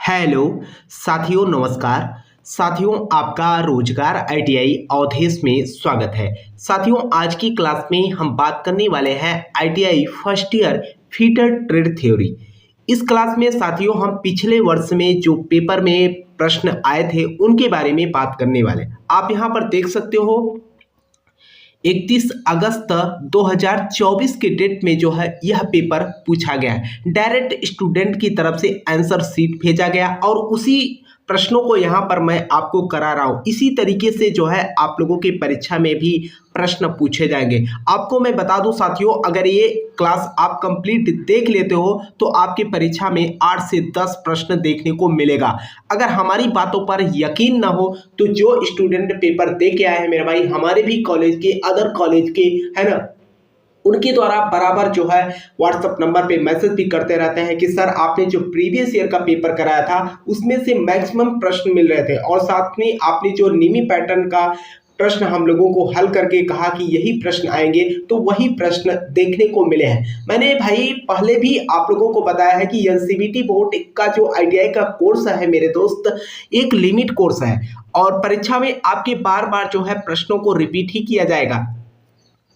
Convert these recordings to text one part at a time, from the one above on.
Hello साथियों, नमस्कार साथियों। आपका रोजगार आईटीआई अवधेश में स्वागत है। साथियों, आज की क्लास में हम बात करने वाले हैं ITI first year fitter trade theory. इस क्लास में साथियों हम पिछले वर्ष में जो पेपर में प्रश्न आए थे उनके बारे में बात करने वाले। आप यहाँ पर देख सकते हो 31 अगस्त 2024 के डेट में जो है यह पेपर पूछा गया है। डायरेक्ट स्टूडेंट की तरफ से आंसर शीट भेजा गया और उसी प्रश्नों को यहाँ पर मैं आपको करा रहा हूँ। इसी तरीके से जो है आप लोगों की परीक्षा में भी प्रश्न पूछे जाएंगे। आपको मैं बता दूं साथियों, अगर ये क्लास आप कंप्लीट देख लेते हो तो आपकी परीक्षा में 8 से 10 प्रश्न देखने को मिलेगा। अगर हमारी बातों पर यकीन ना हो तो जो स्टूडेंट पेपर दे के आए हैं मेरे भाई, हमारे भी कॉलेज के, अदर कॉलेज के, है ना, उनके द्वारा बराबर जो है व्हाट्सएप नंबर पे मैसेज भी करते रहते हैं कि सर आपने जो प्रीवियस ईयर का पेपर कराया था उसमें से मैक्सिमम प्रश्न मिल रहे थे और साथ में आपने जो निमी पैटर्न का प्रश्न हम लोगों को हल करके कहा कि यही प्रश्न आएंगे, तो वही प्रश्न देखने को मिले हैं। मैंने भाई पहले भी आप लोगों को बताया है कि एनसीवीटी बोर्ड का जो आईटीआई का कोर्स है मेरे दोस्त, एक लिमिट कोर्स है और परीक्षा में आपके बार बार जो है प्रश्नों को रिपीट ही किया जाएगा।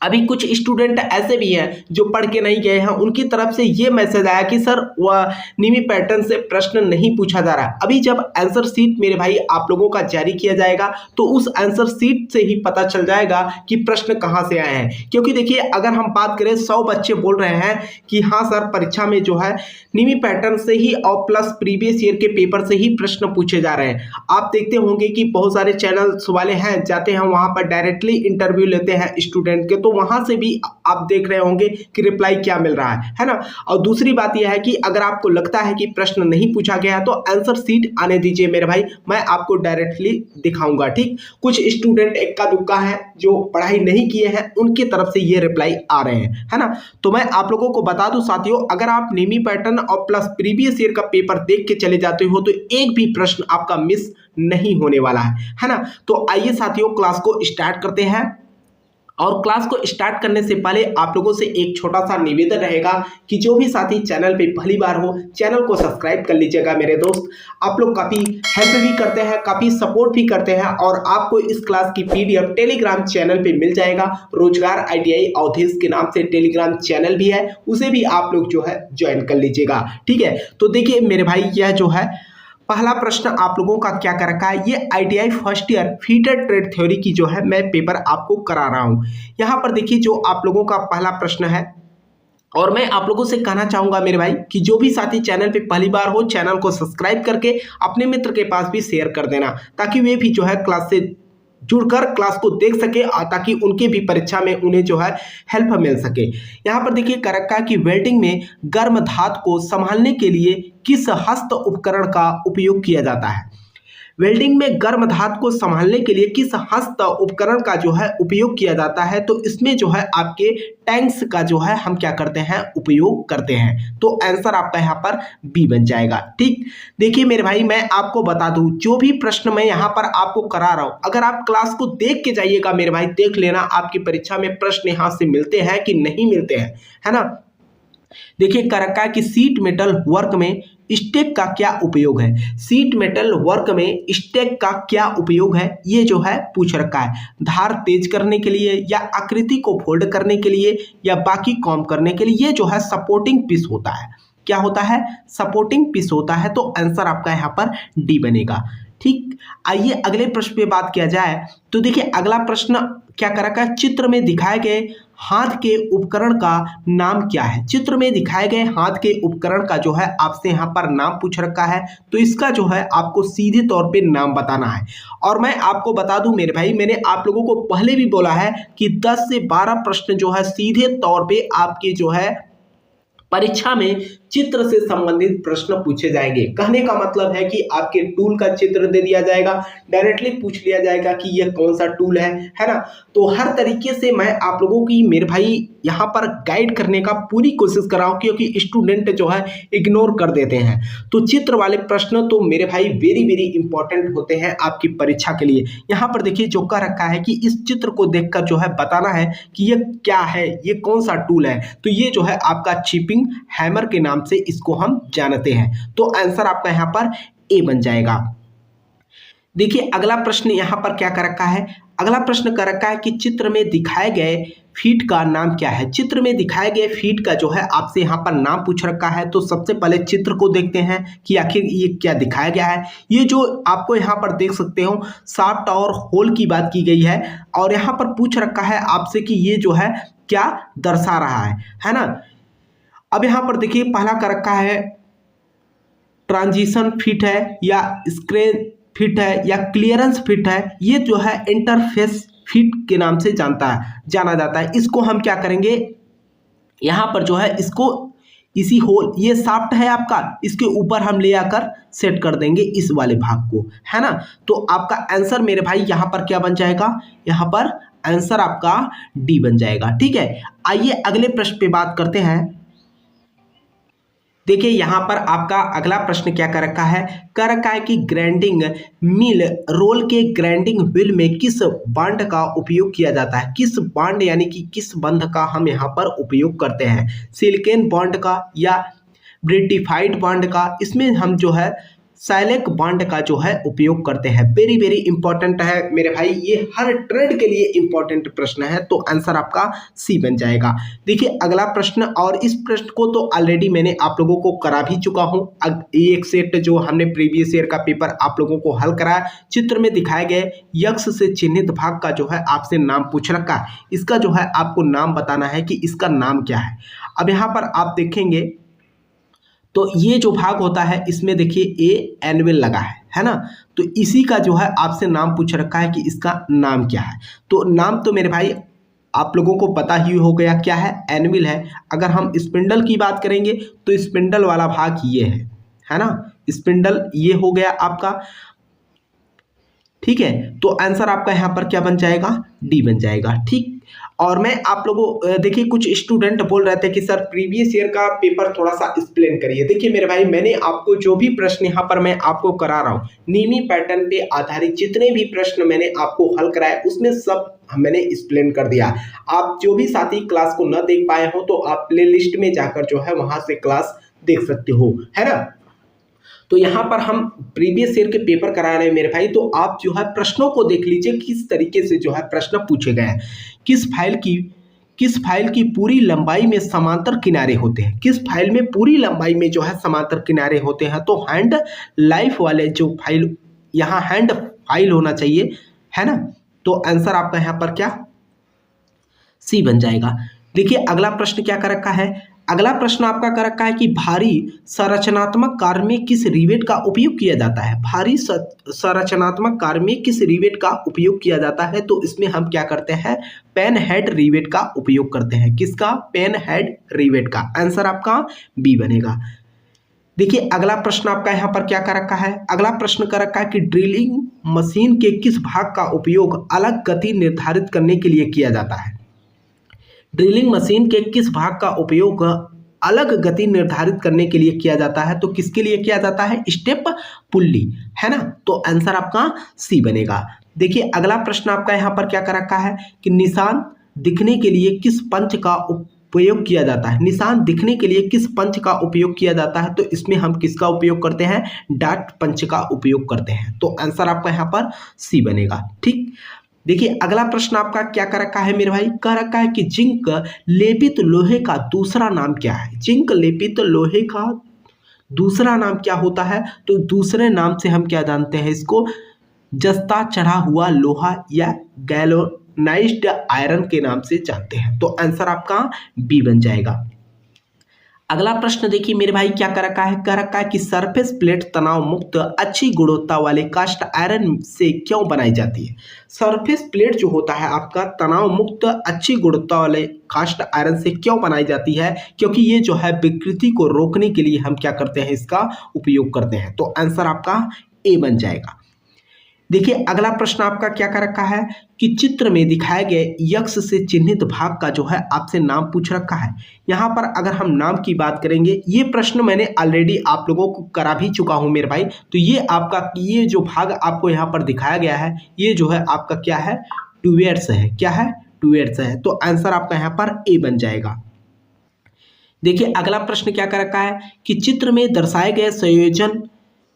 अभी कुछ स्टूडेंट ऐसे भी हैं जो पढ़ के नहीं गए हैं, उनकी तरफ से ये मैसेज आया कि सर वह निमी पैटर्न से प्रश्न नहीं पूछा जा रहा। अभी जब आंसर शीट मेरे भाई आप लोगों का जारी किया जाएगा तो उस आंसर शीट से ही पता चल जाएगा कि प्रश्न कहां से आए हैं। क्योंकि देखिए, अगर हम बात करें 100 बच्चे बोल रहे हैं कि हाँ सर परीक्षा में जो है निमी पैटर्न से ही और प्लस प्रीवियस ईयर के पेपर से ही प्रश्न पूछे जा रहे हैं। आप देखते होंगे कि बहुत सारे चैनल्स वाले हैं, जाते हैं वहां पर डायरेक्टली इंटरव्यू लेते हैं स्टूडेंट के, तो वहां से भी आप देख रहे होंगे कि रिप्लाई क्या मिल रहा है ना। और दूसरी बात यह है कि अगर आपको लगता है कि प्रश्न नहीं पूछा गया तो आंसर शीट आने दीजिए मेरे भाई, मैं आपको डायरेक्टली दिखाऊंगा। ठीक, कुछ स्टूडेंट इक्का दुक्का है जो पढ़ाई नहीं किए हैं, उनकी तरफ से ये रिप्लाई आ रहे हैं, है ना। तो मैं आप लोगों को बता दूं साथियों, अगर आप निमी पैटर्न और प्लस प्रीवियस ईयर का पेपर देख के चले जाते हो तो एक भी प्रश्न आपका मिस नहीं होने वाला है ना। तो आइए साथियों क्लास को स्टार्ट करते हैं। और क्लास को स्टार्ट करने से पहले आप लोगों से एक छोटा सा निवेदन रहेगा कि जो भी साथी चैनल पे पहली बार हो चैनल को सब्सक्राइब कर लीजिएगा मेरे दोस्त। आप लोग काफ़ी हेल्प भी करते हैं, काफ़ी सपोर्ट भी करते हैं और आपको इस क्लास की पीडीएफ टेलीग्राम चैनल पे मिल जाएगा। रोजगार आईटीआई अवधेश के नाम से टेलीग्राम चैनल भी है, उसे भी आप लोग जो है ज्वाइन कर लीजिएगा। ठीक है, तो देखिए मेरे भाई, यह जो है पहला प्रश्न आप लोगों का क्या कर रखा है, ये ITI first year fitter trade theory की जो है मैं पेपर आपको करा रहा हूं। यहां पर देखिए जो आप लोगों का पहला प्रश्न है, और मैं आप लोगों से कहना चाहूंगा मेरे भाई कि जो भी साथी चैनल पे पहली बार हो चैनल को सब्सक्राइब करके अपने मित्र के पास भी शेयर कर देना, ताकि वे भी जो है क्लास से जुड़कर क्लास को देख सके और ताकि उनके भी परीक्षा में उन्हें जो है हेल्प मिल सके। यहाँ पर देखिए कर रखा है कि वेल्डिंग में गर्म धातु को संभालने के लिए किस हस्त उपकरण का उपयोग किया जाता है। वेल्डिंग में गर्म धातु को संभालने के लिए किस हस्त उपकरण का जो है उपयोग किया जाता है, तो इसमें जो है आपके टैंक्स का जो है हम क्या करते हैं, उपयोग करते हैं। तो आंसर आपका यहाँ पर बी बन जाएगा। ठीक, देखिए मेरे भाई मैं आपको बता दूं, जो भी प्रश्न मैं यहाँ पर आपको करा रहा हूँ, अगर आप क्लास को देख के जाइएगा मेरे भाई, देख लेना आपकी परीक्षा में प्रश्न यहाँ से मिलते हैं कि नहीं मिलते हैं, है ना। देखिए कर रखा है कि सीट मेटल वर्क में स्टेक का क्या उपयोग है। सीट मेटल वर्क में स्टेक का क्या उपयोग है, ये जो है पूछ रखा है। धार तेज करने के लिए या आकृति को फोल्ड करने के लिए या बाकी काम करने के लिए। ये जो है सपोर्टिंग पीस होता है। क्या होता है, सपोर्टिंग पीस होता है। तो आंसर आपका यहाँ पर डी बनेगा। ठीक, आइए अगले प्रश्न पे बात किया जाए तो देखिए अगला प्रश्न क्या कर रखा है, चित्र में दिखाए गए हाथ के उपकरण का नाम क्या है। चित्र में दिखाए गए हाथ के उपकरण का जो है आपसे यहाँ पर नाम पूछ रखा है, तो इसका जो है आपको सीधे तौर पे नाम बताना है। और मैं आपको बता दूं मेरे भाई, मैंने आप लोगों को पहले भी बोला है कि 10 से 12 प्रश्न जो है सीधे तौर पे आपके जो है परीक्षा में चित्र से संबंधित प्रश्न पूछे जाएंगे। कहने का मतलब है कि आपके टूल का चित्र दे दिया जाएगा, डायरेक्टली पूछ लिया जाएगा कि यह कौन सा टूल है ना। तो हर तरीके से मैं आप लोगों की मेरे भाई यहाँ पर गाइड करने का पूरी कोशिश कर रहा हूँ, क्योंकि स्टूडेंट जो है इग्नोर कर देते हैं। तो चित्र वाले प्रश्न तो मेरे भाई वेरी वेरी इंपॉर्टेंट होते हैं आपकी परीक्षा के लिए। यहाँ पर देखिए जो कह रखा है कि इस चित्र को देखकर जो है बताना है कि ये क्या है, ये कौन सा टूल है। तो ये जो है आपका चिपिंग हैमर के नाम से इसको हम जानते हैं। तो आंसर आपका यहाँ पर ए बन जाएगा। देखिए अगला प्रश्न यहाँ पर क्या कर रखा है, अगला प्रश्न कर रखा है कि चित्र में दिखाए गए फीट का नाम क्या है। चित्र में दिखाए गए फीट का जो है आपसे यहाँ पर नाम पूछ रखा है। तो सबसे पहले चित्र को देखते हैं कि आखिर ये क्या दिखाया गया है। ये जो आपको यहाँ पर देख सकते हो शाफ्ट और होल की बात की गई है और यहाँ पर पूछ रखा है आपसे कि ये जो है क्या दर्शा रहा है ना। अब यहाँ पर देखिए पहला कर रखा है ट्रांजिशन फिट है या स्क्रीन फिट है या क्लियरेंस फिट है। ये जो है इंटरफेस फिट के नाम से जाना जाता है। इसको हम क्या करेंगे, यहाँ पर जो है इसको इसी होल, ये शाफ्ट है आपका, इसके ऊपर हम ले आकर सेट कर देंगे इस वाले भाग को, है ना। तो आपका आंसर मेरे भाई यहाँ पर क्या बन जाएगा, यहाँ पर आंसर आपका डी बन जाएगा। ठीक है, आइए अगले प्रश्न पे बात करते हैं। देखिए यहाँ पर आपका अगला प्रश्न क्या कर रखा है कि ग्राइंडिंग मिल रोल के ग्राइंडिंग व्हील में किस बांड का उपयोग किया जाता है। किस बांड यानी कि किस बंध का हम यहाँ पर उपयोग करते हैं, सिलिकॉन बॉन्ड का या ब्रिटिफाइड बॉन्ड का। इसमें हम जो है साइलेक बॉन्ड का जो है उपयोग करते हैं। वेरी वेरी इंपॉर्टेंट है मेरे भाई, ये हर ट्रेड के लिए इंपॉर्टेंट प्रश्न है। तो आंसर आपका सी बन जाएगा। देखिए अगला प्रश्न, और इस प्रश्न को तो ऑलरेडी मैंने आप लोगों को करा भी चुका हूं। एक सेट जो हमने प्रीवियस ईयर का पेपर आप लोगों को हल कराया, चित्र में दिखाए गए यक्ष से चिन्हित भाग का जो है आपसे नाम पूछ रखा है। इसका जो है आपको नाम बताना है कि इसका नाम क्या है। अब यहाँ पर आप देखेंगे तो ये जो भाग होता है इसमें देखिए ए एनविल लगा है ना। तो इसी का जो है आपसे नाम पूछ रखा है कि इसका नाम क्या है। तो नाम तो मेरे भाई आप लोगों को पता ही हो गया, क्या है, एनविल है। अगर हम स्पिंडल की बात करेंगे तो स्पिंडल वाला भाग ये है ना, स्पिंडल ये हो गया आपका। ठीक है, तो आंसर आपका यहाँ पर क्या बन जाएगा, डी बन जाएगा। ठीक, और मैं आप लोगों देखिए कुछ स्टूडेंट बोल रहे थे कि सर प्रीवियस ईयर का पेपर थोड़ा सा एक्सप्लेन करिए। देखिए मेरे भाई, मैंने आपको जो भी प्रश्न यहाँ पर मैं आपको करा रहा हूँ, नीमी पैटर्न पे आधारित जितने भी प्रश्न मैंने आपको हल कराए उसमें सब मैंने एक्सप्लेन कर दिया। आप जो भी साथी क्लास को न देख पाए हो तो आप प्ले लिस्ट में जाकर जो है वहां से क्लास देख सकते हो, है ना। तो यहाँ पर हम प्रीवियस ईयर के पेपर करा रहे हैं मेरे भाई, तो आप जो है प्रश्नों को देख लीजिए किस तरीके से जो है प्रश्न पूछे गए हैं। किस फाइल की पूरी लंबाई में समांतर किनारे होते हैं। किस फाइल में पूरी लंबाई में जो है समांतर किनारे होते हैं। तो हैंड लाइफ वाले जो फाइल, यहाँ हैंड फाइल होना चाहिए, है ना। तो आंसर आपका यहाँ पर क्या, सी बन जाएगा। देखिए अगला प्रश्न क्या कर रखा है, अगला प्रश्न आपका कर रखा है कि भारी संरचनात्मक कार्य में किस रिवेट का उपयोग किया जाता है। भारी संरचनात्मक कार्य में किस रिवेट का उपयोग किया जाता है। तो इसमें हम क्या करते हैं, पेन हेड रिवेट का उपयोग करते हैं। किसका, पेन हेड रिवेट का। आंसर आपका बी बनेगा। देखिए अगला प्रश्न आपका यहाँ पर क्या कर रखा है, अगला प्रश्न कर रखा है कि ड्रिलिंग मशीन के किस भाग का उपयोग अलग गति निर्धारित करने के लिए किया जाता है। ड्रिलिंग मशीन के किस भाग का उपयोग अलग गति निर्धारित करने के लिए किया जाता है। तो किसके लिए किया जाता है, स्टेप पुल्ली, है ना। तो आंसर आपका सी बनेगा। देखिए अगला प्रश्न आपका यहाँ पर क्या कर रखा है कि निशान दिखने के लिए किस पंच का उपयोग किया जाता है। निशान दिखने के लिए किस पंच का उपयोग किया जाता है। तो इसमें हम किसका उपयोग करते हैं, डॉट पंच का उपयोग करते हैं। तो आंसर आपका यहाँ पर सी बनेगा। ठीक, देखिए अगला प्रश्न आपका क्या कर रखा है मेरे भाई, कह रखा है कि जिंक लेपित लोहे का दूसरा नाम क्या है। जिंक लेपित लोहे का दूसरा नाम क्या होता है। तो दूसरे नाम से हम क्या जानते हैं इसको, जस्ता चढ़ा हुआ लोहा या गैल्वेनाइज्ड आयरन के नाम से जानते हैं। तो आंसर आपका बी बन जाएगा। अगला प्रश्न देखिए मेरे भाई क्या कर रखा है, कह रखा है कि सरफेस प्लेट तनाव मुक्त अच्छी गुणवत्ता वाले कास्ट आयरन से क्यों बनाई जाती है। सरफेस प्लेट जो होता है आपका तनाव मुक्त अच्छी गुणवत्ता वाले कास्ट आयरन से क्यों बनाई जाती है, क्योंकि ये जो है विकृति को रोकने के लिए हम क्या करते हैं, इसका उपयोग करते हैं। तो आंसर आपका ए बन जाएगा। देखिए अगला प्रश्न आपका क्या कर रखा है कि चित्र में दिखाए गए यक्ष से चिन्हित भाग का जो है आपसे नाम पूछ रखा है। यहाँ पर अगर हम नाम की बात करेंगे, ये प्रश्न मैंने ऑलरेडी आप लोगों को करा भी चुका हूँ मेरे भाई। तो ये आपका ये जो भाग आपको यहाँ पर दिखाया गया है, ये जो है आपका क्या है, ट्यूएट्स है। क्या है, ट्यूएट्स है। तो आंसर आपका यहाँ पर ए बन जाएगा। देखिए अगला प्रश्न क्या कर रखा है कि चित्र में दर्शाए गए संयोजन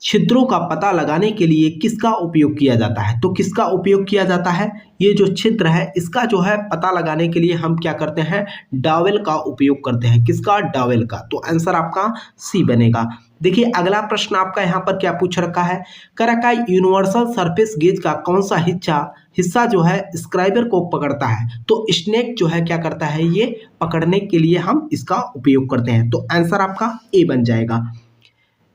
छिद्रों का पता लगाने के लिए किसका उपयोग किया जाता है? तो किसका उपयोग किया जाता है? ये जो छिद्र है इसका जो है पता लगाने के लिए हम क्या करते हैं? डॉवेल का उपयोग करते हैं। किसका? डॉवेल का। तो आंसर आपका सी बनेगा। देखिए अगला प्रश्न आपका यहाँ पर क्या पूछ रखा है? कह रखा है यूनिवर्सल सरफेस गेज का कौन सा हिस्सा जो है स्क्राइबर को पकड़ता है? तो स्नेक जो है क्या करता है? ये पकड़ने के लिए हम इसका उपयोग करते हैं। तो आंसर आपका ए बन जाएगा।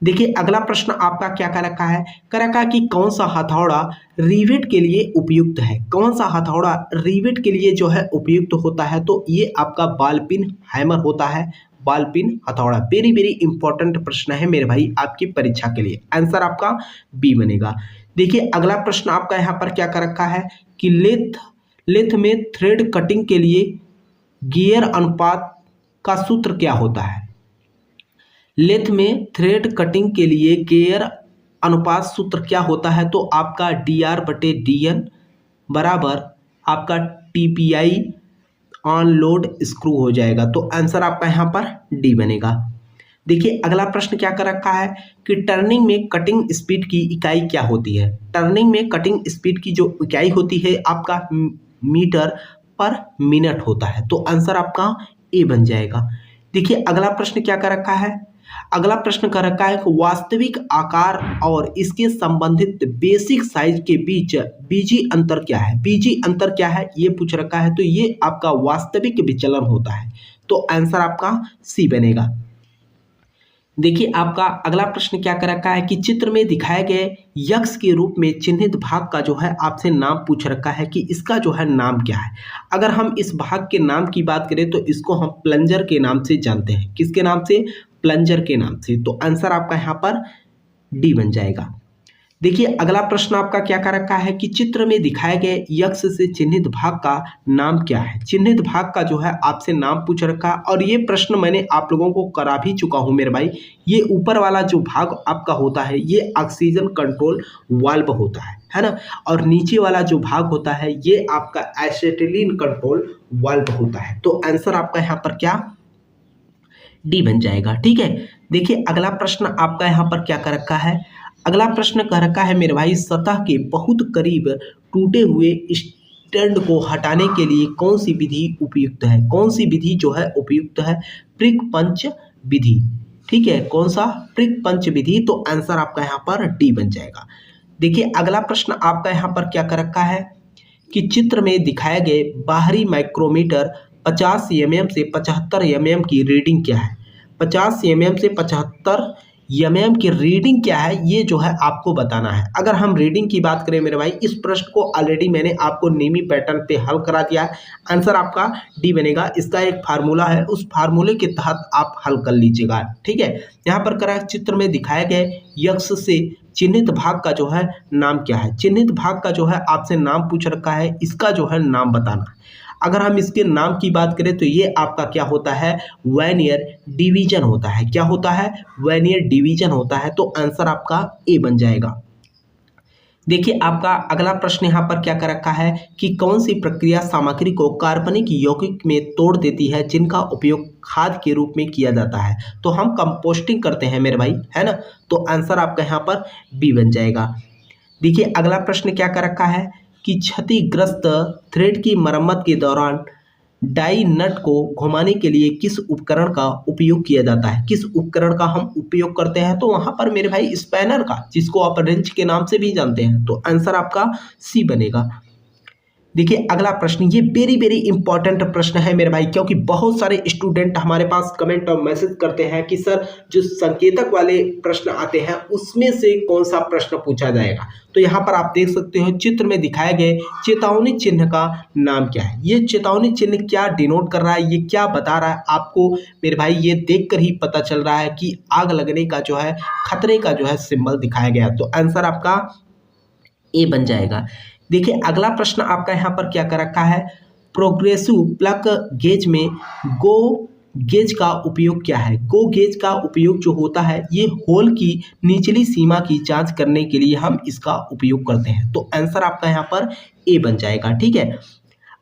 देखिए अगला प्रश्न आपका क्या कह रखा है? कह रखा है कि कौन सा हथौड़ा रिवेट के लिए उपयुक्त है? कौन सा हथौड़ा रिवेट के लिए जो है उपयुक्त होता है? तो ये आपका बॉल पिन हैमर होता है। बॉल पिन हथौड़ा। वेरी वेरी इंपॉर्टेंट प्रश्न है मेरे भाई आपकी परीक्षा के लिए। आंसर आपका बी बनेगा। देखिए अगला प्रश्न आपका यहाँ पर क्या कर रखा है कि लेथ में थ्रेड कटिंग के लिए गियर अनुपात का सूत्र क्या होता है? लेथ में थ्रेड कटिंग के लिए गियर अनुपात सूत्र क्या होता है? तो आपका dr/dn बराबर आपका TPI ऑन लोड स्क्रू हो जाएगा। तो आंसर आपका यहाँ पर डी बनेगा। देखिए अगला प्रश्न क्या कर रखा है कि टर्निंग में कटिंग स्पीड की इकाई क्या होती है? टर्निंग में कटिंग स्पीड की जो इकाई होती है आपका मीटर पर मिनट होता है। तो आंसर आपका ए बन जाएगा। देखिए अगला प्रश्न क्या कर रखा है? अगला प्रश्न कर रखा है कि वास्तविक आकार और इसके संबंधित बेसिक साइज के बीच बीजी अंतर क्या है? बीजी अंतर क्या है ये पूछ रखा है। तो ये आपका वास्तविक विचलन होता है। तो आंसर आपका सी बनेगा। देखिए आपका अगला प्रश्न क्या कर रखा है कि चित्र में दिखाए गए यक्ष के रूप में चिन्हित भाग का जो है आपसे नाम पूछ रखा है कि इसका जो है नाम क्या है? अगर हम इस भाग के नाम की बात करें तो इसको हम प्लंजर के नाम से जानते हैं। किसके नाम से? प्लंजर के नाम से। तो आंसर आपका यहाँ पर डी बन जाएगा। देखिए अगला प्रश्न आपका क्या कर रखा है कि चित्र में दिखाए गए यक्ष से चिन्हित भाग का नाम क्या है? चिन्हित भाग का जो है आपसे नाम पूछ रखा है और ये प्रश्न मैंने आप लोगों को करा भी चुका हूं मेरे भाई। ये ऊपर वाला जो भाग आपका होता है ये ऑक्सीजन कंट्रोल वाल्व होता है ना? और नीचे वाला जो भाग होता है ये आपका एसिटिलीन कंट्रोल वाल्व होता है। तो आंसर आपका यहाँ पर क्या? डी बन जाएगा। ठीक है। देखिए अगला प्रश्न आपका यहाँ पर क्या कर रखा है? अगला प्रश्न कह रखा है मेरे भाई सतह के बहुत करीब टूटे हुए स्टैंड को हटाने के लिए कौन सी विधि उपयुक्त है? कौन सी विधि जो है उपयुक्त है? प्रिक पंच विधि। ठीक है। कौन सा? प्रिक पंच विधि। तो आंसर आपका यहाँ पर डी बन जाएगा। देखिए अगला प्रश्न आपका यहाँ पर क्या कर रखा है कि चित्र में दिखाए गए बाहरी माइक्रोमीटर 50 mm से 75 mm की रीडिंग क्या है? 50 mm से 75 mm की रीडिंग क्या है ये जो है आपको बताना है। अगर हम रीडिंग की बात करें मेरे भाई इस प्रश्न को ऑलरेडी मैंने आपको नेमी पैटर्न पे हल करा दिया है। आंसर आपका डी बनेगा। इसका एक फार्मूला है, उस फार्मूले के तहत आप हल कर लीजिएगा। ठीक है। यहाँ पर करा चित्र में दिखाए गए यक्ष से चिन्हित भाग का जो है नाम क्या है? चिन्हित भाग का जो है आपसे नाम पूछ रखा है, इसका जो है नाम बताना। अगर हम इसके नाम की बात करें तो ये आपका क्या होता है? वर्नियर डिवीजन होता है। क्या होता है? वर्नियर डिवीजन होता है। तो आंसर आपका ए बन जाएगा। देखिए आपका अगला प्रश्न यहाँ पर क्या कर रखा है कि कौन सी प्रक्रिया सामग्री को कार्बनिक यौगिक में तोड़ देती है जिनका उपयोग खाद के रूप में किया जाता है? तो हम कंपोस्टिंग करते हैं मेरे भाई, है ना? तो आंसर आपका यहाँ पर बी बन जाएगा। देखिए अगला प्रश्न क्या कर रखा है कि क्षतिग्रस्त थ्रेड की मरम्मत के दौरान डाई नट को घुमाने के लिए किस उपकरण का उपयोग किया जाता है? किस उपकरण का हम उपयोग करते हैं? तो वहां पर मेरे भाई स्पैनर का, जिसको आप रेंच के नाम से भी जानते हैं। तो आंसर आपका सी बनेगा। देखिए अगला प्रश्न, ये वेरी वेरी इंपॉर्टेंट प्रश्न है मेरे भाई, क्योंकि बहुत सारे स्टूडेंट हमारे पास कमेंट और मैसेज करते हैं कि सर जो संकेतक वाले प्रश्न आते हैं उसमें से कौन सा प्रश्न पूछा जाएगा। तो यहाँ पर आप देख सकते हो चित्र में दिखाए गए चेतावनी चिन्ह का नाम क्या है? ये चेतावनी चिन्ह क्या डिनोट कर रहा है, ये क्या बता रहा है आपको मेरे भाई? ये देखकर ही पता चल रहा है कि आग लगने का जो है, खतरे का जो है सिंबल दिखाया गया। तो आंसर आपका ए बन जाएगा। देखिए अगला प्रश्न आपका यहाँ पर क्या कर रखा है? प्रोग्रेसिव प्लग गेज में गो गेज का उपयोग क्या है? गो गेज का उपयोग जो होता है ये होल की निचली सीमा की जांच करने के लिए हम इसका उपयोग करते हैं। तो आंसर आपका यहाँ पर ए बन जाएगा। ठीक है।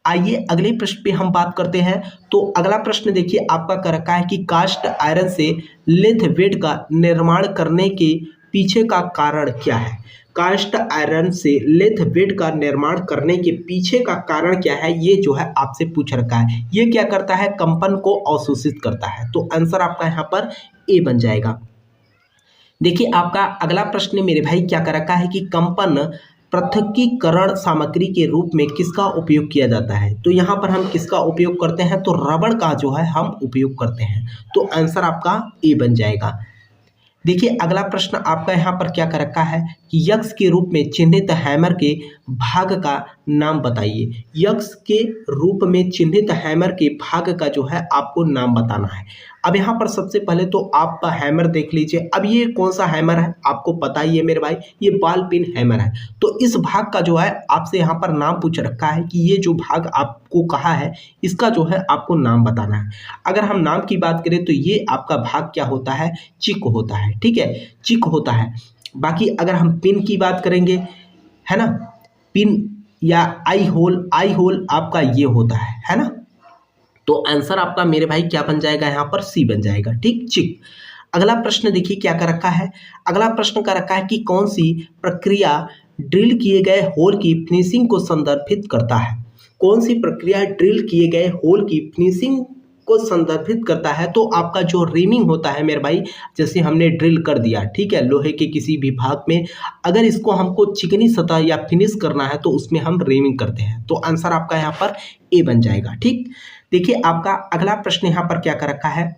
आइए अगले प्रश्न पे हम बात करते हैं। तो अगला प्रश्न देखिए आपका कर रखा है कि कास्ट आयरन से लेथ वेट का निर्माण करने के पीछे का कारण क्या है? कास्ट आयरन से लेथ वेट का निर्माण करने के पीछे का कारण क्या है, ये जो है आपसे पूछ रखा है। ये क्या करता है? कंपन को अवशोषित करता है। तो आंसर आपका यहाँ पर ए बन जाएगा। देखिए आपका अगला प्रश्न मेरे भाई क्या कर रखा है कि कंपन पृथक्कीकरण सामग्री के रूप में किसका उपयोग किया जाता है? तो यहाँ पर हम किसका उपयोग करते हैं? तो रबड़ का जो है हम उपयोग करते हैं। तो आंसर आपका ए बन जाएगा। देखिए अगला प्रश्न आपका यहाँ पर क्या कर रखा है कि यक्ष के रूप में चिन्हित हैमर के भाग का नाम बताइए। यक्ष के रूप में चिन्हित हैमर के भाग का जो है आपको नाम बताना है। अब यहाँ पर सबसे पहले तो आप हैमर देख लीजिए। अब ये कौन सा हैमर है आपको पता ही है मेरे भाई, ये बॉल पिन हैमर है। तो इस भाग का जो है आपसे यहाँ पर नाम पूछ रखा है कि ये जो भाग आपको कहा है इसका जो है आपको नाम बताना है। अगर हम नाम की बात करें तो ये आपका भाग क्या होता है? चिक होता है। ठीक है, चिक होता है। बाकी अगर हम पिन की बात करेंगे, है ना, पिन या आई होल आपका ये होता है ना। तो आंसर आपका मेरे भाई क्या बन जाएगा? यहाँ पर सी बन जाएगा। ठीक, चिक। अगला प्रश्न देखिए क्या कर रखा है। अगला प्रश्न कर रखा है कि कौन सी प्रक्रिया ड्रिल किए गए होल की फिनिशिंग को संदर्भित करता है? कौन सी प्रक्रिया ड्रिल किए गए होल की फिनिशिंग को संदर्भित करता है? तो आपका जो रीमिंग होता है मेरे भाई, जैसे हमने ड्रिल कर दिया, ठीक है, लोहे के किसी भी भाग में, अगर इसको हमको चिकनी सतह या फिनिश करना है तो उसमें हम रीमिंग करते हैं। तो आंसर आपका यहाँ पर ए बन जाएगा। ठीक, देखिए आपका अगला प्रश्न यहाँ पर क्या कर रखा है।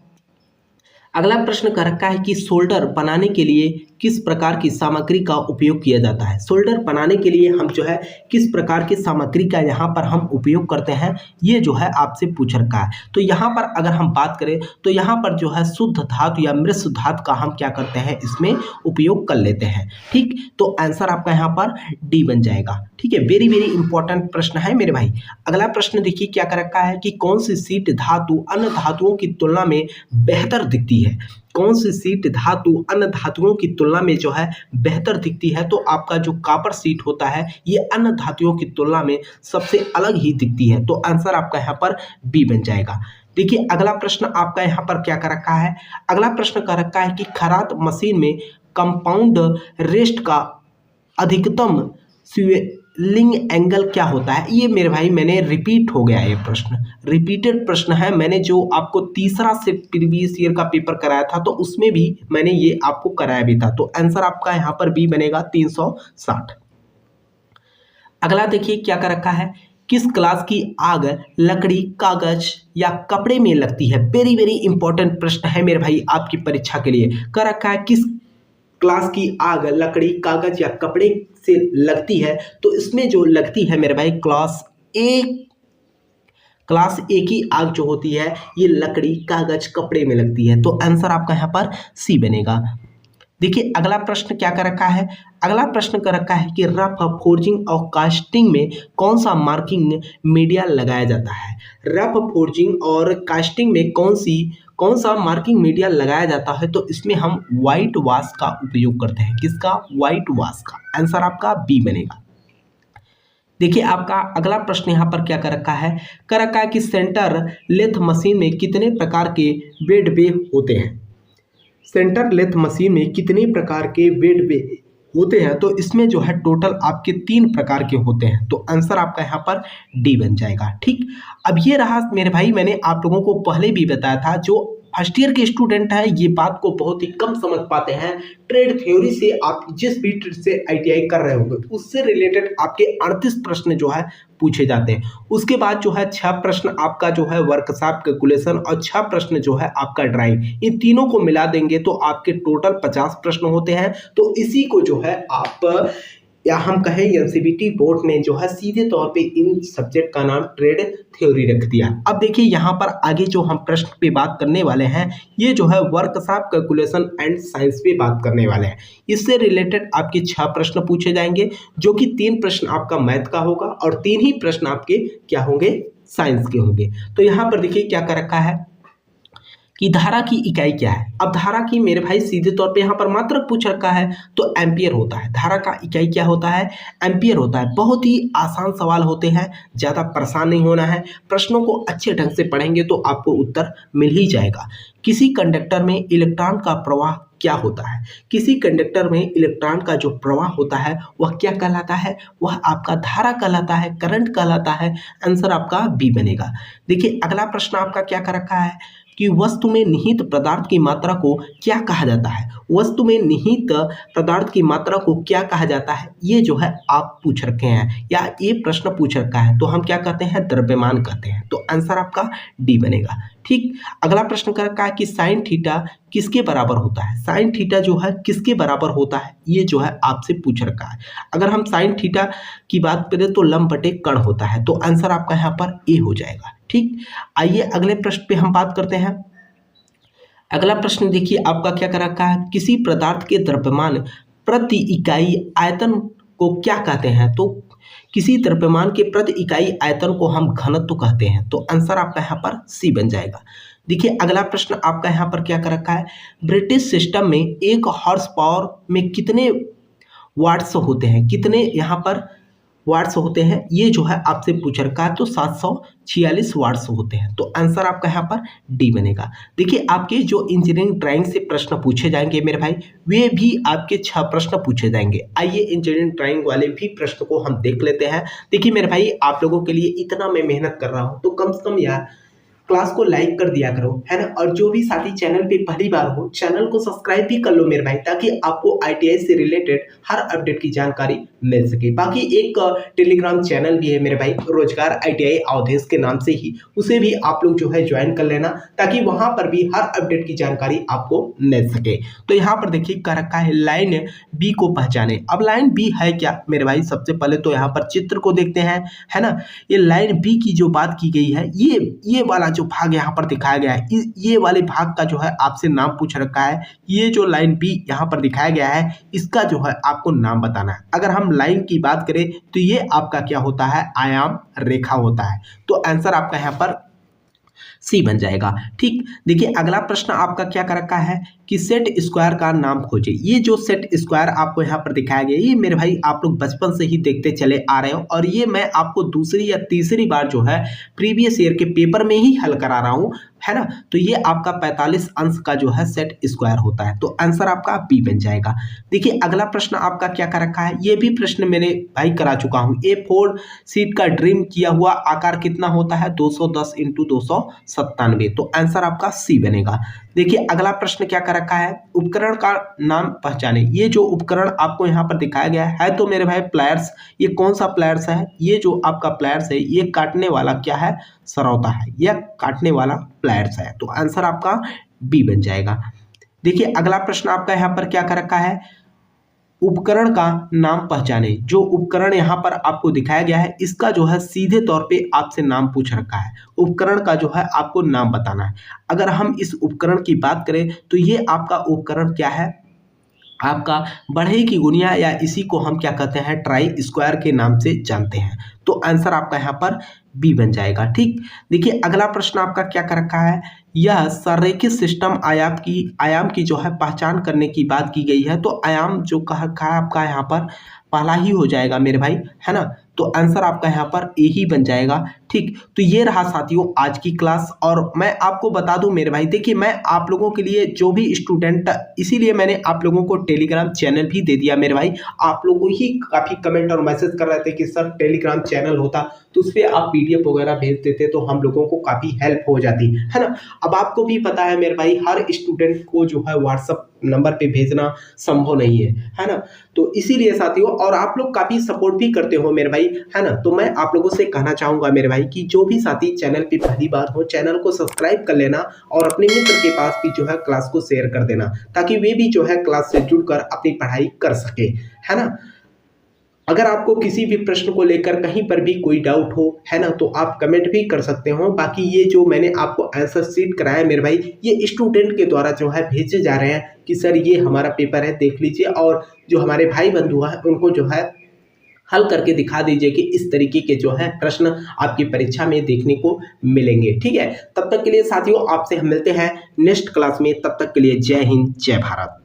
अगला प्रश्न कर रखा है कि सोल्डर बनाने के लिए किस प्रकार की सामग्री का उपयोग किया जाता है? सोल्डर बनाने के लिए हम जो है किस प्रकार की सामग्री का यहाँ पर हम उपयोग करते हैं, ये जो है आपसे पूछ रखा है। तो यहाँ पर अगर हम बात करें तो यहाँ पर जो है शुद्ध धातु या मृत धातु का हम क्या करते हैं, इसमें उपयोग कर लेते हैं। ठीक, तो आंसर आपका यहाँ पर डी बन जाएगा। ठीक है, वेरी वेरी इंपॉर्टेंट प्रश्न है मेरे भाई। अगला प्रश्न देखिए क्या कर रखा है कि कौन सी शीट धातु अन्य धातुओं की तुलना में बेहतर दिखती है? कौन सी शीट धातु अन्य धातुओं की तुलना में जो है बेहतर दिखती है? तो आपका जो कॉपर शीट होता है ये अन्य धातुओं की तुलना में सबसे अलग ही दिखती है। तो आंसर आपका यहाँ पर बी बन जाएगा। देखिए अगला प्रश्न आपका यहाँ पर क्या कर रखा है। अगला प्रश्न कर रखा है कि खराद मशीन में कंपाउंड रेस्ट का अधिकतम स्वेलिंग एंगल क्या होता है? ये मेरे भाई मैंने रिपीट हो गया, ये प्रश्न रिपीटेड प्रश्न है। मैंने जो आपको तीसरा से प्रीवियस ईयर का पेपर कराया था तो उसमें भी मैंने ये आपको कराया भी था। तो आंसर आपका यहाँ पर बी बनेगा 360। अगला देखिए क्या कर रखा है, किस क्लास की आग लकड़ी, कागज या कपड़े में लगती है? वेरी वेरी इंपॉर्टेंट प्रश्न है मेरे भाई आपकी परीक्षा के लिए। कर रखा है किस क्लास की आग लकड़ी, कागज या कपड़े से लगती है? तो इसमें जो लगती है मेरे भाई क्लास ए की आग जो होती है ये लकड़ी, कागज, कपड़े में लगती है। तो आंसर आपका यहाँ पर सी बनेगा। देखिए अगला प्रश्न क्या कर रखा है। अगला प्रश्न कर रखा है कि रफ फोर्जिंग और कास्टिंग में कौन सा मार्किंग मीडिया लगाया जाता है? रफ फोर्जिंग और कास्टिंग में कौन सा मार्किंग मीडिया लगाया जाता है? तो इसमें हम व्हाइट वॉश का उपयोग करते हैं। किसका? व्हाइट वॉश का। आंसर आपका बी बनेगा। देखिए आपका अगला प्रश्न यहाँ पर क्या कर रखा है कि सेंटर लेथ मशीन में कितने प्रकार के बेड बे होते हैं? सेंटर लेथ मशीन में कितने प्रकार के बेड बे होते हैं? तो इसमें जो है टोटल आपके 3 प्रकार के होते हैं। तो आंसर आपका यहाँ पर डी बन जाएगा। ठीक, अब ये रहा मेरे भाई, मैंने आप लोगों को पहले भी बताया था, जो फर्स्ट ईयर के स्टूडेंट है ये बात को बहुत ही कम समझ पाते हैं। ट्रेड थ्योरी से आप जिस भी ट्रेड से आईटीआई कर रहे होंगे उससे रिलेटेड आपके 38 प्रश्न जो है पूछे जाते हैं। उसके बाद जो है 6 प्रश्न आपका जो है वर्कशॉप कैलकुलेशन और 6 प्रश्न जो है आपका ड्राइंग, इन तीनों को मिला देंगे तो आपके टोटल 50 प्रश्न होते हैं। तो इसी को जो है आप या हम कहें एनसीईआरटी बोर्ड ने जो है सीधे तौर पे इन सब्जेक्ट का नाम ट्रेड थ्योरी रख दिया। अब देखिए यहाँ पर आगे जो हम प्रश्न पे बात करने वाले हैं ये जो है वर्कशॉप कैलकुलेशन एंड साइंस पे बात करने वाले हैं। इससे रिलेटेड आपके 6 प्रश्न पूछे जाएंगे, जो कि 3 प्रश्न आपका मैथ का होगा और 3 ही प्रश्न आपके क्या होंगे, साइंस के होंगे। तो यहाँ पर देखिए क्या कर रखा है कि धारा की इकाई क्या है। अब धारा की मेरे भाई सीधे तौर पे यहाँ पर मात्रक पूछ रखा है तो एम्पियर होता है। धारा का इकाई क्या होता है? एम्पियर होता है। बहुत ही आसान सवाल होते हैं, ज़्यादा परेशान नहीं होना है। प्रश्नों को अच्छे ढंग से पढ़ेंगे तो आपको उत्तर मिल ही जाएगा। किसी कंडक्टर में इलेक्ट्रॉन का प्रवाह क्या होता है? किसी कंडक्टर में इलेक्ट्रॉन का जो प्रवाह होता है वह क्या कहलाता है? वह आपका धारा कहलाता है, करंट कहलाता है। आंसर आपका बी बनेगा। देखिए अगला प्रश्न आपका क्या कर रखा है कि वस्तु में निहित पदार्थ की मात्रा को क्या कहा जाता है? वस्तु में निहित पदार्थ की मात्रा को क्या कहा जाता है? ये जो है आप पूछ रखे हैं या ये प्रश्न पूछ रखा है, तो हम क्या कहते हैं? द्रव्यमान कहते हैं। तो आंसर आपका डी बनेगा। ठीक, अगला प्रश्न कर रखा है कि साइन थीटा किसके बराबर होता है? साइन थीटा जो है किसके बराबर होता है? ये जो है आपसे पूछ रखा है। अगर हम साइन थीटा की बात करें तो लंब बटे कण होता है। तो आंसर आपका यहाँ पर ए हो जाएगा। ठीक, आइए अगले प्रश्न पे हम बात करते हैं। अगला प्रश्न देखिए आपका क्या कर रखा है, किसी पदार्थ के द्रव्यमान प्रति इकाई आयतन को क्या कहते हैं? तो किसी द्रव्यमान के प्रति इकाई आयतन को हम घनत्व कहते हैं। तो आंसर आपका यहाँ पर सी बन जाएगा। देखिए अगला प्रश्न आपका यहाँ पर क्या कर रखा है, ब्रिटिश सिस्टम में 1 हॉर्स पावर में कितने वाट्स होते हैं? कितने यहाँ पर वाट्स होते हैं? ये जो है आपसे पूछ रखा है। तो 746 वाट्स होते हैं। तो आंसर आपका यहाँ पर डी बनेगा। देखिए आपके जो इंजीनियरिंग ड्राइंग से प्रश्न पूछे जाएंगे मेरे भाई, वे भी आपके 6 प्रश्न पूछे जाएंगे। आइए इंजीनियरिंग ड्राइंग वाले भी प्रश्न को हम देख लेते हैं। देखिए मेरे भाई, आप लोगों के लिए इतना मैं मेहनत कर रहा हूँ तो कम से कम यार क्लास को लाइक कर दिया करो, है ना। और जो भी साथी चैनल पे पहली बार हो, चैनल को सब्सक्राइब भी कर लो मेरे भाई, ताकि आपको आईटीआई से रिलेटेड हर अपडेट की जानकारी मिल सके। बाकी एक टेलीग्राम चैनल भी है मेरे भाई, रोजगार आईटीआई अवधेश के नाम से ही, उसे भी आप लोग जो है ज्वाइन कर लेना, ताकि वहां पर भी हर अपडेट की जानकारी आपको मिल सके। तो यहाँ पर देखिए कह रखा है लाइन बी को पहचाने। अब लाइन बी है क्या मेरे भाई? सबसे पहले तो यहाँ पर चित्र को देखते हैं, है ना। ये लाइन बी की जो बात की गई है, ये वाला जो भाग यहाँ पर दिखाया गया है, ये वाले भाग का जो है आपसे नाम पूछ रखा है। ये जो लाइन बी यहाँ पर दिखाया गया है, इसका जो है आपको नाम बताना है। अगर हम लाइन की बात करें तो ये आपका क्या होता है? आयाम रेखा होता है। तो आंसर आपका यहाँ पर सी बन जाएगा। ठीक, देखिए अगला प्रश्न आपका क्या कर रखा है कि सेट स्क्वायर का नाम खोजे। ये जो सेट स्क्वायर आपको यहाँ पर दिखाया गया, ये मेरे भाई आप लोग बचपन से ही देखते चले आ रहे हो, और ये मैं आपको दूसरी या तीसरी बार जो है प्रीवियस ईयर के पेपर में ही हल करा रहा हूँ, है ना। तो ये आपका 45 अंश का जो है सेट स्क्वायर होता है। तो आंसर आपका बी बन जाएगा। देखिए अगला प्रश्न आपका क्या कर रखा है, ये भी प्रश्न मैंने भाई करा चुका हूँ। A4 सीट का ड्रीम किया हुआ आकार कितना होता है? 210 × 297। तो आंसर आपका सी बनेगा। देखिए अगला प्रश्न क्या कर रखा है, उपकरण का नाम पहचाने। ये जो उपकरण आपको यहाँ पर दिखाया गया है तो मेरे भाई प्लायर्स। ये कौन सा प्लायर्स है? ये जो आपका प्लायर्स है, ये काटने वाला क्या है? सरौता है। यह काटने वाला प्लायर्स है। तो आंसर आपका बी बन जाएगा। देखिए अगला प्रश्न आपका यहाँ पर क्या कर रखा है, उपकरण का नाम पहचाने। जो उपकरण यहाँ पर आपको दिखाया गया है, इसका जो है सीधे तौर पे आपसे नाम पूछ रखा है। उपकरण का जो है आपको नाम बताना है। अगर हम इस उपकरण की बात करें तो ये आपका उपकरण क्या है? आपका बढ़ई की गुनिया, या इसी को हम क्या कहते हैं? ट्राई स्क्वायर के नाम से जानते हैं। तो आंसर आपका यहाँ पर बी बन जाएगा। ठीक, देखिए अगला प्रश्न आपका क्या कर रखा है, यह संरेखित सिस्टम आयाम की जो है पहचान करने की बात की गई है। तो आयाम जो कह रखा है आपका यहाँ पर पहला ही हो जाएगा मेरे भाई, है ना। तो आंसर आपका यहाँ पर ए ही बन जाएगा। ठीक, तो ये रहा साथियों आज की क्लास। और मैं आपको बता दूं मेरे भाई, देखिए मैं आप लोगों के लिए जो भी स्टूडेंट, इसीलिए मैंने आप लोगों को टेलीग्राम चैनल भी दे दिया मेरे भाई। आप लोगों ही काफ़ी कमेंट और मैसेज कर रहे थे कि सर टेलीग्राम चैनल होता तो उस पर आप PDF वगैरह भेज देते तो हम लोगों को काफ़ी हेल्प हो जाती, है ना। अब आपको भी पता है मेरे भाई, हर स्टूडेंट को जो है व्हाट्सअप नंबर पे भेजना संभव नहीं है ना। तो इसीलिए साथियों, और आप लोग काफ़ी सपोर्ट भी करते हो मेरे भाई, है ना। तो मैं आप लोगों से कहना चाहूँगा मेरे भाई कि जो भी साथी चैनल पे पहली बार हो, चैनल को सब्सक्राइब कर लेना और अपने मित्र के पास भी जो है क्लास को शेयर कर देना, ताकि वे भी जो है क्लास से जुड़कर अपनी पढ़ाई कर सके, है ना। अगर आपको किसी भी प्रश्न को लेकर कहीं पर भी कोई डाउट हो, है ना, तो आप कमेंट भी कर सकते हो। बाकी ये जो मैंने आपको आंसर शीट कराया मेरे भाई, ये स्टूडेंट के द्वारा जो है भेजे जा रहे हैं कि सर ये हमारा पेपर है, देख लीजिए, और जो हमारे भाई बंधु हैं उनको जो है हल करके दिखा दीजिए कि इस तरीके के जो है प्रश्न आपकी परीक्षा में देखने को मिलेंगे। ठीक है, तब तक के लिए साथियों आपसे हम मिलते हैं नेक्स्ट क्लास में। तब तक के लिए जय हिंद, जय भारत।